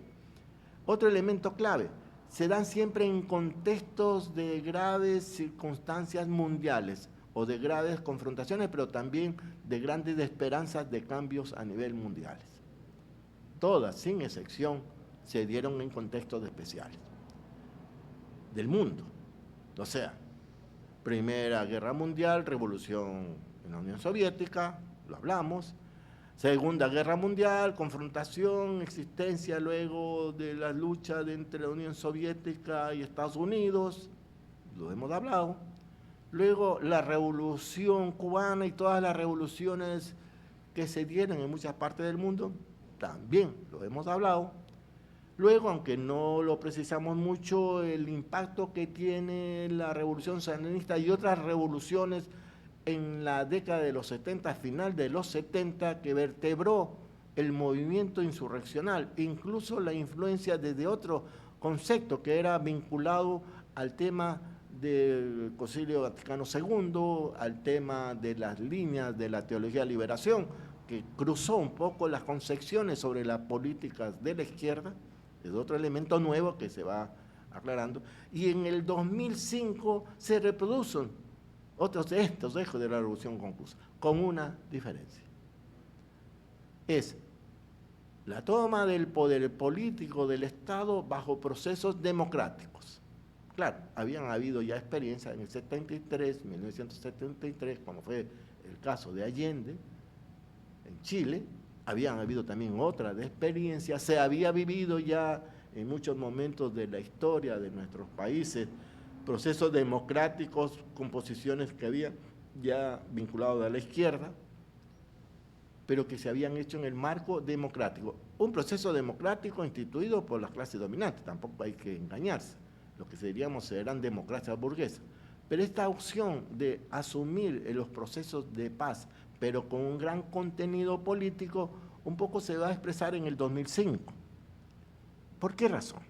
Otro elemento clave, se dan siempre en contextos de graves circunstancias mundiales o de graves confrontaciones, pero también de grandes esperanzas de cambios a nivel mundial. Todas, sin excepción, se dieron en contextos especiales del mundo. O sea, Primera Guerra Mundial, revolución en la Unión Soviética, lo hablamos. Segunda Guerra Mundial, confrontación, existencia luego de la lucha entre la Unión Soviética y Estados Unidos, lo hemos hablado. Luego la Revolución Cubana y todas las revoluciones que se dieron en muchas partes del mundo, también lo hemos hablado. Luego, aunque no lo precisamos mucho, el impacto que tiene la Revolución Sandinista y otras revoluciones en la década de los 70, final de los 70, que vertebró el movimiento insurreccional, incluso la influencia desde otro concepto que era vinculado al tema del Concilio Vaticano II, al tema de las líneas de la teología de liberación, que cruzó un poco las concepciones sobre las políticas de la izquierda, es otro elemento nuevo que se va aclarando, y en el 2005 se reproducen otros de estos ejos de la revolución conclusa, con una diferencia. Es la toma del poder político del Estado bajo procesos democráticos. Claro, habían habido ya experiencias en el 73, 1973, como fue el caso de Allende, en Chile, habían habido también otras experiencias, se había vivido ya en muchos momentos de la historia de nuestros países, procesos democráticos con posiciones que habían ya vinculados a la izquierda, pero que se habían hecho en el marco democrático. Un proceso democrático instituido por las clases dominantes, tampoco hay que engañarse, lo que diríamos eran democracias burguesas. Pero esta opción de asumir los procesos de paz, pero con un gran contenido político, un poco se va a expresar en el 2005. ¿Por qué razón?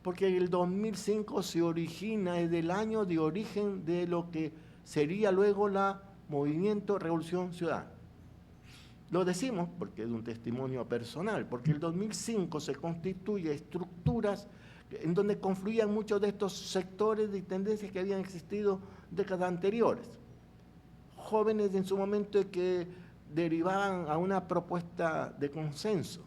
Porque el 2005 se origina, es el año de origen de lo que sería luego la Movimiento Revolución Ciudadana. Lo decimos porque es un testimonio personal, porque el 2005 se constituye estructuras en donde confluían muchos de estos sectores y tendencias que habían existido décadas anteriores. Jóvenes en su momento que derivaban a una propuesta de consenso.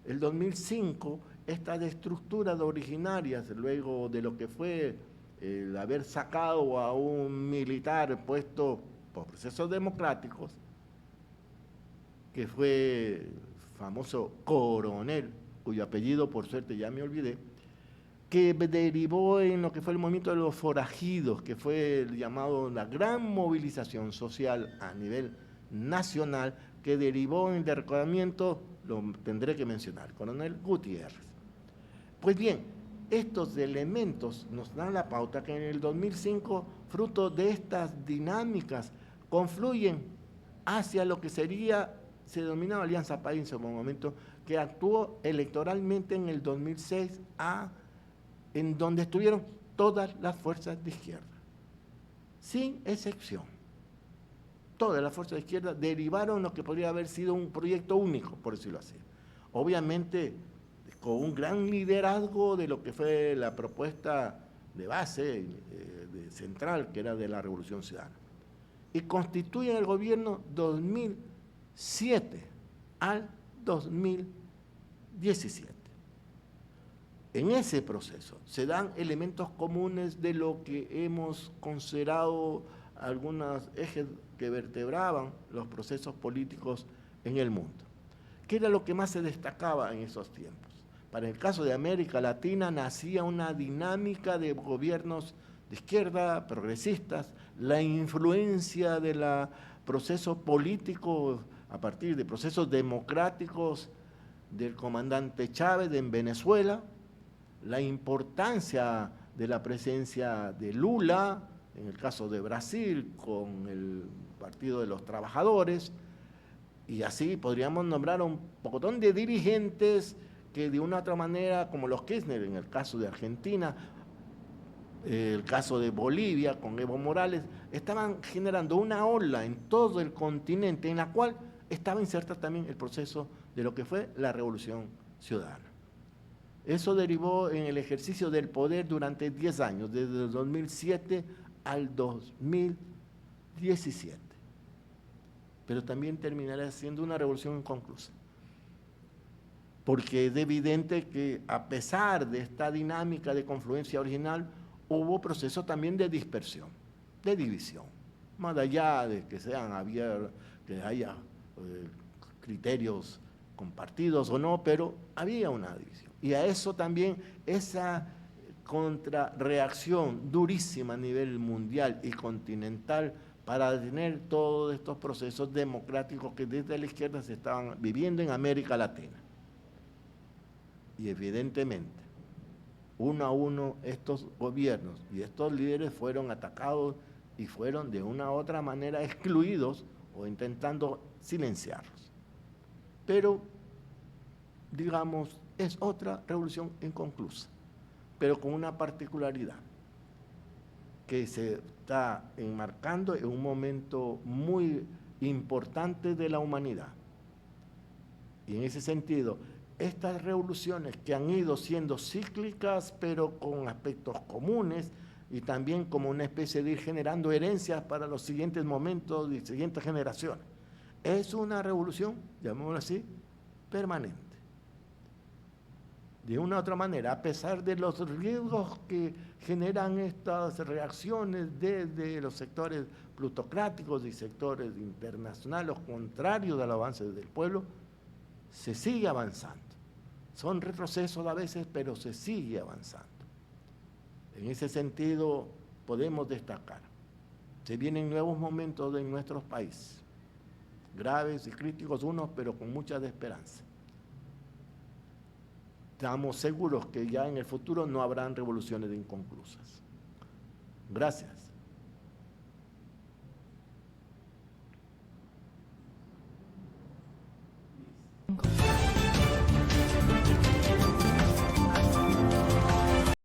El 2005, estas estructuras originarias, luego de lo que fue el haber sacado a un militar puesto por procesos democráticos, que fue el famoso coronel, cuyo apellido por suerte ya me olvidé, que derivó en lo que fue el movimiento de los forajidos, que fue el llamado la gran movilización social a nivel nacional, que derivó en el derrocamiento, lo tendré que mencionar, coronel Gutiérrez. Pues bien, estos elementos nos dan la pauta que en el 2005, fruto de estas dinámicas, confluyen hacia lo que sería, se denominaba Alianza País en su momento, que actuó electoralmente en el 2006 en donde estuvieron todas las fuerzas de izquierda, sin excepción. Todas las fuerzas de izquierda derivaron lo que podría haber sido un proyecto único, por decirlo así. Obviamente, con un gran liderazgo de lo que fue la propuesta de base, central, que era de la Revolución Ciudadana. Y constituyen el gobierno 2007 al 2017. En ese proceso se dan elementos comunes de lo que hemos considerado algunos ejes que vertebraban los procesos políticos en el mundo. ¿Qué era lo que más se destacaba en esos tiempos? Para el caso de América Latina nacía una dinámica de gobiernos de izquierda, progresistas, la influencia de los procesos políticos a partir de procesos democráticos del comandante Chávez en Venezuela, la importancia de la presencia de Lula, en el caso de Brasil, con el Partido de los Trabajadores, y así podríamos nombrar un pocotón de dirigentes que de una u otra manera, como los Kirchner en el caso de Argentina, el caso de Bolivia con Evo Morales, estaban generando una ola en todo el continente en la cual estaba inserta también el proceso de lo que fue la Revolución Ciudadana. Eso derivó en el ejercicio del poder durante 10 años, desde el 2007 al 2017. Pero también terminará siendo una revolución inconclusa. Porque es evidente que a pesar de esta dinámica de confluencia original, hubo procesos también de dispersión, de división. Más allá de que haya criterios compartidos o no, pero había una división. Y a eso también, esa contrarreacción durísima a nivel mundial y continental para detener todos estos procesos democráticos que desde la izquierda se estaban viviendo en América Latina. Y evidentemente, uno a uno, estos gobiernos y estos líderes fueron atacados y fueron de una u otra manera excluidos o intentando silenciarlos. Pero, digamos, es otra revolución inconclusa, pero con una particularidad, que se está enmarcando en un momento muy importante de la humanidad. Y en ese sentido, estas revoluciones que han ido siendo cíclicas, pero con aspectos comunes, y también como una especie de ir generando herencias para los siguientes momentos y siguientes generaciones, es una revolución, llamémoslo así, permanente. De una u otra manera, a pesar de los riesgos que generan estas reacciones desde los sectores plutocráticos y sectores internacionales contrarios al avance del pueblo, se sigue avanzando. Son retrocesos a veces, pero se sigue avanzando. En ese sentido, podemos destacar, se vienen nuevos momentos en nuestros países, graves y críticos unos, pero con mucha esperanza. Estamos seguros que ya en el futuro no habrán revoluciones inconclusas. Gracias.